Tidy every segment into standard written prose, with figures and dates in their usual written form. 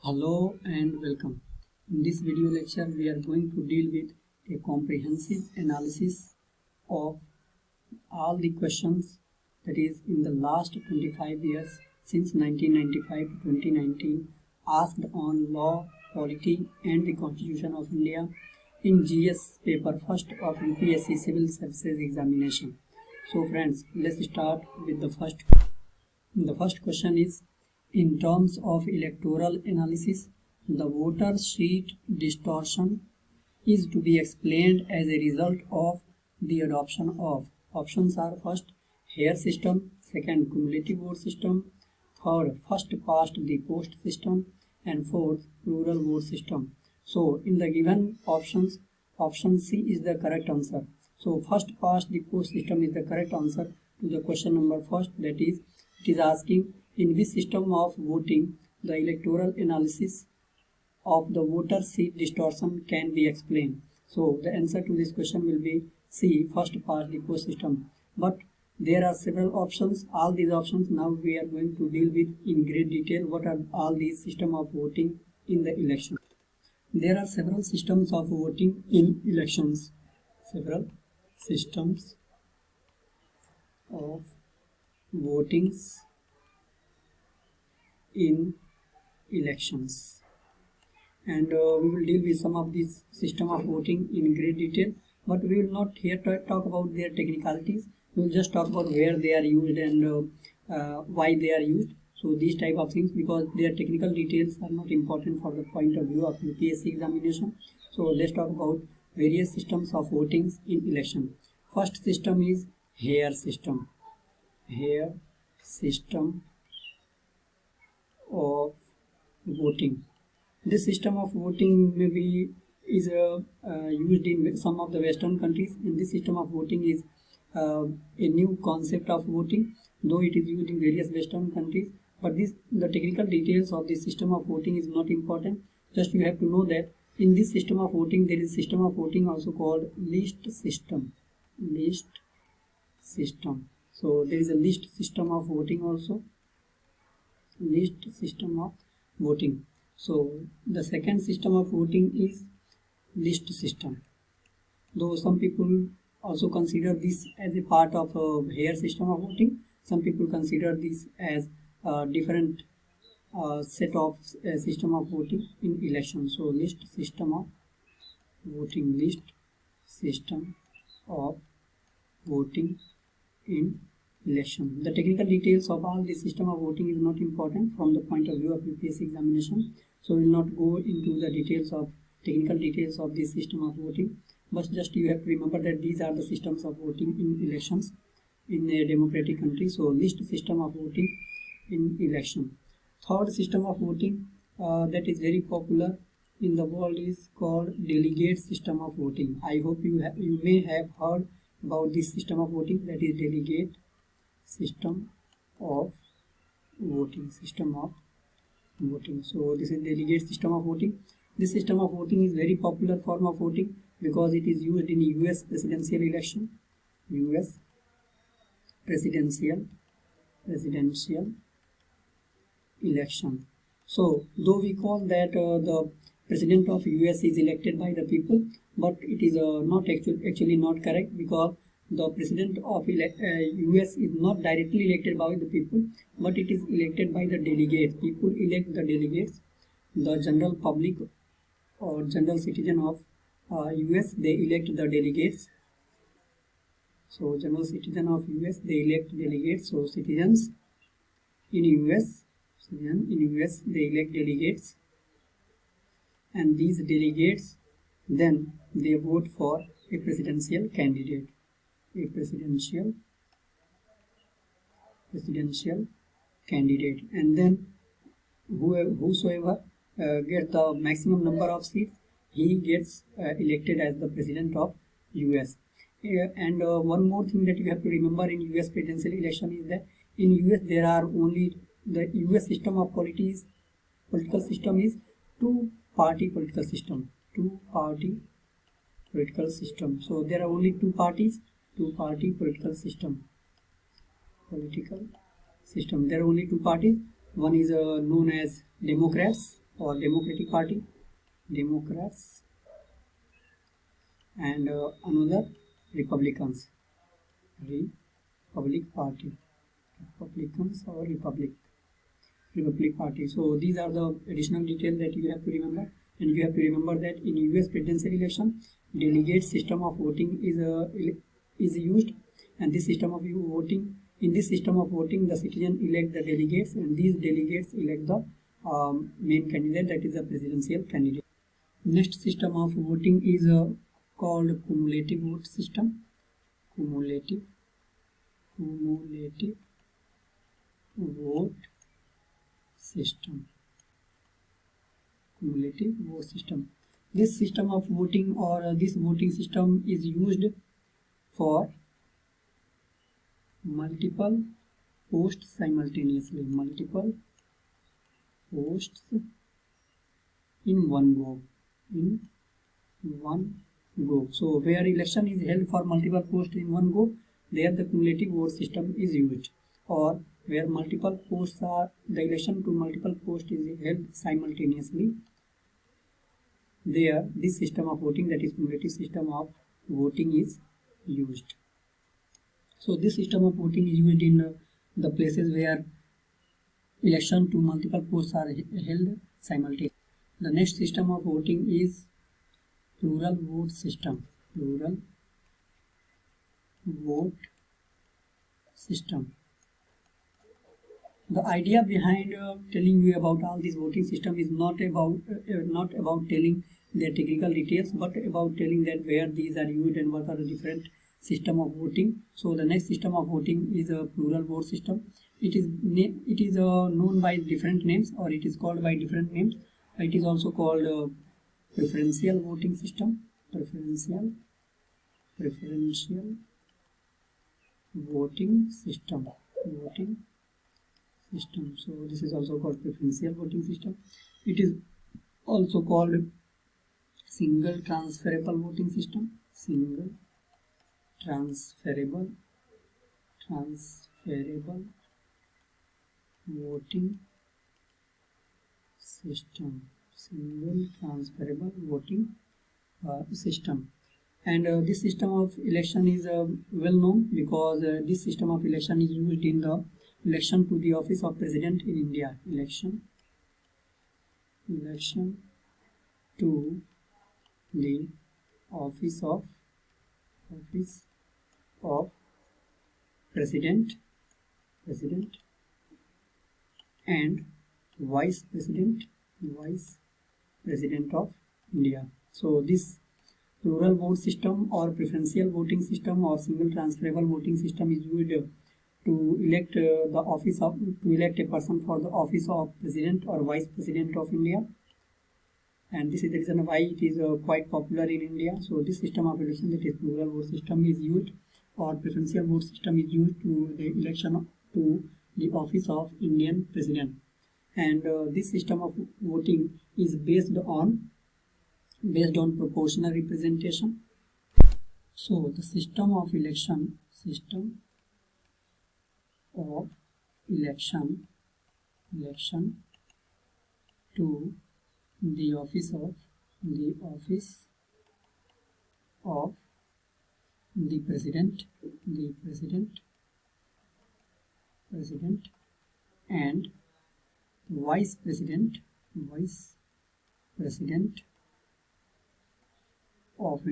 Hello and welcome. In this video lecture, we are going to deal with a comprehensive analysis of all the questions that is in the last 25 years since 1995 to 2019 asked on law, polity and the Constitution of India in GS paper first of UPSC Civil Services Examination. So friends, let's start with the first. The first question is, in terms of electoral analysis, the voter sheet distortion is to be explained as a result of the adoption of. Options are: first, Hare system; second, cumulative vote system; third, first past the post system; and fourth, plural vote system. So in the given options, option C is the correct answer. So first past the post system is the correct answer to the question number first, that is, it is asking in which system of voting the electoral analysis of the voter sheet distortion can be explained. So the answer to this question will be C, first past the post system. But there are several options. All these options now we are going to deal with in great detail. What are all these system of voting in the election? There are several systems of voting in elections. Several systems of votings in elections, and we will deal with some of these system of voting in great detail, but we will not here talk about their technicalities. We will just talk about where they are used and why they are used. So these type of things, because their technical details are not important for the point of view of UPSC examination. So let's talk about various systems of votings in election. First system is Hare system. Hare system of voting. This system of voting maybe is used in some of the Western countries, and this system of voting is a new concept of voting, though it is used in various Western countries. But the technical details of this system of voting is not important. Just you have to know that in this system of voting there is a system of voting also called list system. List system. So there is a list system of voting also. List system of voting. So the second system of voting is list system. Though some people also consider this as a part of a Hare system of voting, some people consider this as a different set of system of voting in election. So list system of voting. List system of voting in election. The technical details of all this system of voting is not important from the point of view of UPSC examination. So we will not go into the details of technical details of this system of voting, but just you have to remember that these are the systems of voting in elections in a democratic country. So list system of voting in election. Third system of voting that is very popular in the world is called delegate system of voting. I hope you may have heard about this system of voting, that is delegate system of voting. System of voting. So this is delegate system of voting. This system of voting is very popular form of voting because it is used in US presidential election. US presidential election. So though we call that the president of US is elected by the people, but it is not actually not correct, because the president of US is not directly elected by the people, but it is elected by the delegates. People elect the delegates. The general public or general citizen of US, they elect the delegates. So general citizen of US, they elect delegates. So citizens in US, they elect delegates, and these delegates then they vote for a presidential candidate. A presidential candidate, and then whosoever gets the maximum number of seats, he gets elected as the president of US. And one more thing that you have to remember in US presidential election is that in US there are only the US system of political system is two-party political system. So there are only two parties. Two-party political system. There are only two parties. One is known as Democrats, or Democratic Party, Democrats, and another Republicans, Republic Party, Republicans or Republic Party. So these are the additional details that you have to remember, and you have to remember that in US presidential election, delegate system of voting is used, and this system of voting, in this system of voting, the citizen elect the delegates, and these delegates elect the main candidate, that is the presidential candidate. Next system of voting is called cumulative vote system. Cumulative vote system. Cumulative vote system. This system of voting or this voting system is used for multiple posts simultaneously. Multiple posts in one go. So where election is held for multiple posts in one go, there the cumulative vote system is used. Or where multiple posts are, the election to multiple posts is held simultaneously, there this system of voting, that is cumulative system of voting, is used. So this system of voting is used in the places where election to multiple posts are held simultaneously. The next system of voting is plural vote system. Plural vote system. The idea behind telling you about all this voting system is not about telling their technical details, but about telling that where these are used and what are the different system of voting. So the next system of voting is a plural vote system. It is known by different names, or it is called by different names. It is also called preferential voting system. Preferential voting system. So this is also called preferential voting system. It is also called single transferable voting system. Single transferable voting system. Single transferable voting system. And this system of election is well known because this system of election is used in the election to the office of president in India. Election to the office of president and vice president of India. So this plural vote system or preferential voting system or single transferable voting system is used to elect elect a person for the office of president or vice president of India, and this is the reason why it is quite popular in India. So this system of election, that is plural vote system, is used, or preferential vote system is used to the election to the office of Indian president. And this system of voting is based on proportional representation. So the system of election to the office of the president and vice president of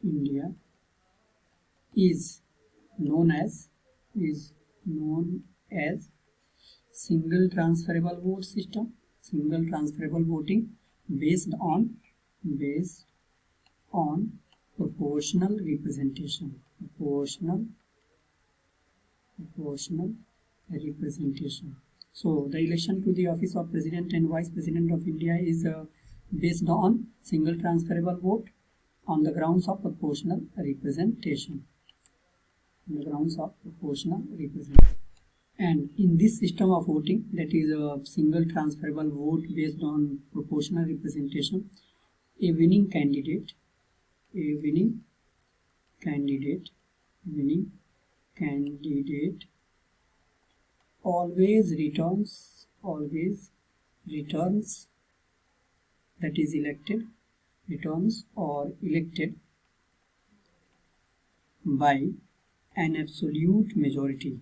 India is known as single transferable vote system. Single transferable voting based on proportional representation. So the election to the office of president and vice president of India is based on single transferable vote on the grounds of proportional representation. And in this system of voting, that is a single transferable vote based on proportional representation, a winning candidate always returns returns, that is elected, returns or elected by an absolute majority,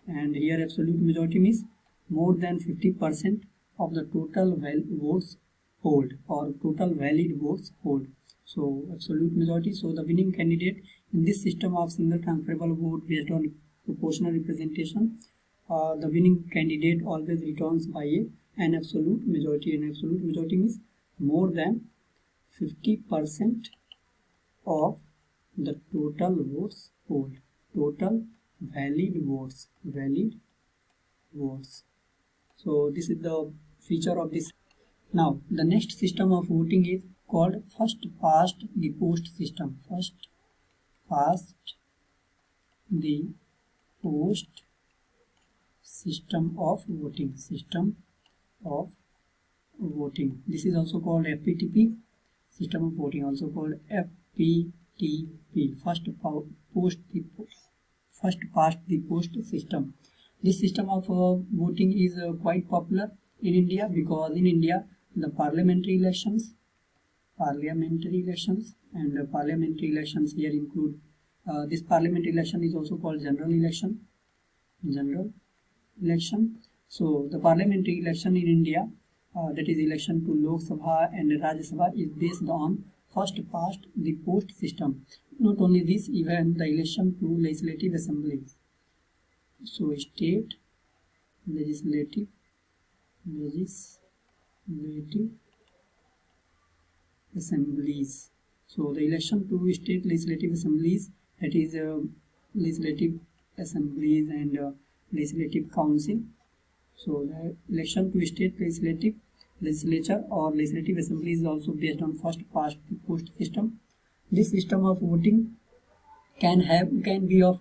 and here absolute majority means more than 50% of the total votes hold, or total valid votes hold. So absolute majority. So the winning candidate in this system of single transferable vote based on proportional representation, the winning candidate always returns by an absolute majority. An absolute majority means more than 50% of the total votes polled, total valid votes. So this is the feature of this. Now the next system of voting is called first past the post system. First past the post system of voting. This is also called FPTP, system of voting, also called FPTP, first past the post system. This system of voting is quite popular in India, because in India the parliamentary elections and parliamentary elections here include this parliamentary election is also called general election. So the parliamentary election in India, that is election to Lok Sabha and Rajya Sabha, is based on first past the post system. Not only this, even the election to legislative assemblies. So state legislative assemblies. So the election to state legislative assemblies, that is legislative assemblies and legislative council. So the election to state legislature or legislative assembly is also based on first past the post system. This system of voting can be of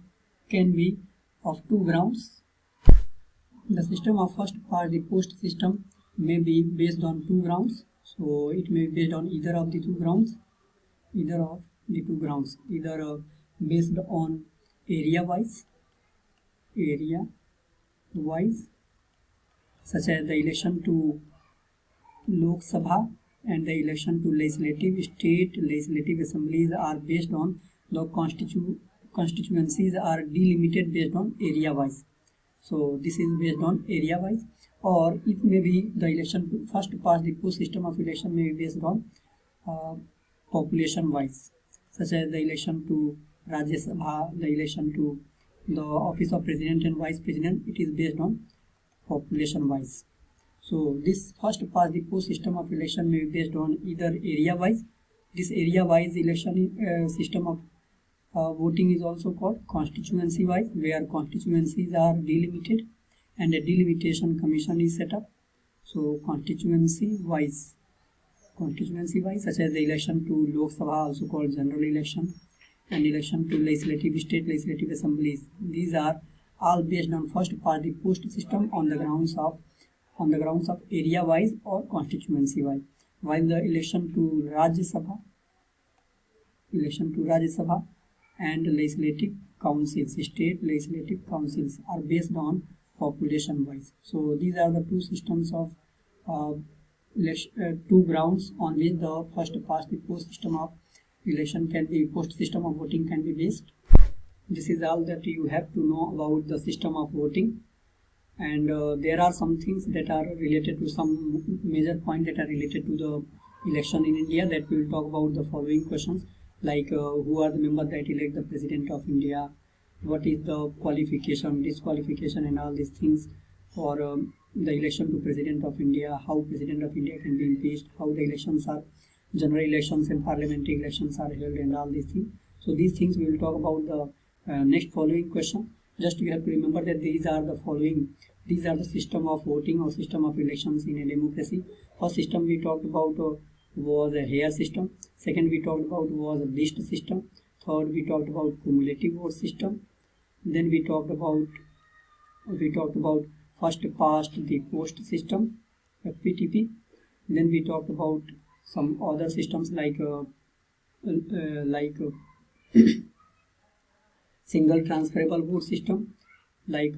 two grounds. The system of first past the post system may be based on two grounds. So it may be based on either of the two grounds, either based on area wise, such as the election to Lok Sabha and the election to state legislative assemblies are based on the constituencies are delimited based on area wise. So this is based on area wise, or it may be the election to first past the post system of election may be based on population wise, such as the election to Rajya Sabha, the election to the office of president and vice president, it is based on population wise. So this first past the post system of election may be based on either area wise. This area wise election system of voting is also called constituency wise, where constituencies are delimited and a delimitation commission is set up. So constituency wise, such as the election to Lok Sabha, also called general election, and election to state legislative assemblies, these are all based on first past the post system on the grounds of area wise or constituency wise. While the election to Rajya Sabha and legislative councils, state legislative councils, are based on population wise. So these are the two systems of two grounds on which the first past the post system of election post system of voting can be based. This is all that you have to know about the system of voting, and there are some things that are related to some major points that are related to the election in India, that we will talk about the following questions, like who are the members that elect the President of India, what is the qualification, disqualification and all these things for the election to President of India, how President of India can be impeached, how the elections are, general elections and parliamentary elections are held, and all these things. So these things we will talk about the next following question. Just you have to remember that these are the system of voting or system of elections in a democracy. First system we talked about was a hair system. Second we talked about was a list system. Third we talked about cumulative vote system. Then we talked about first past the post system, FPTP. Then we talked about some other systems like single transferable vote system, like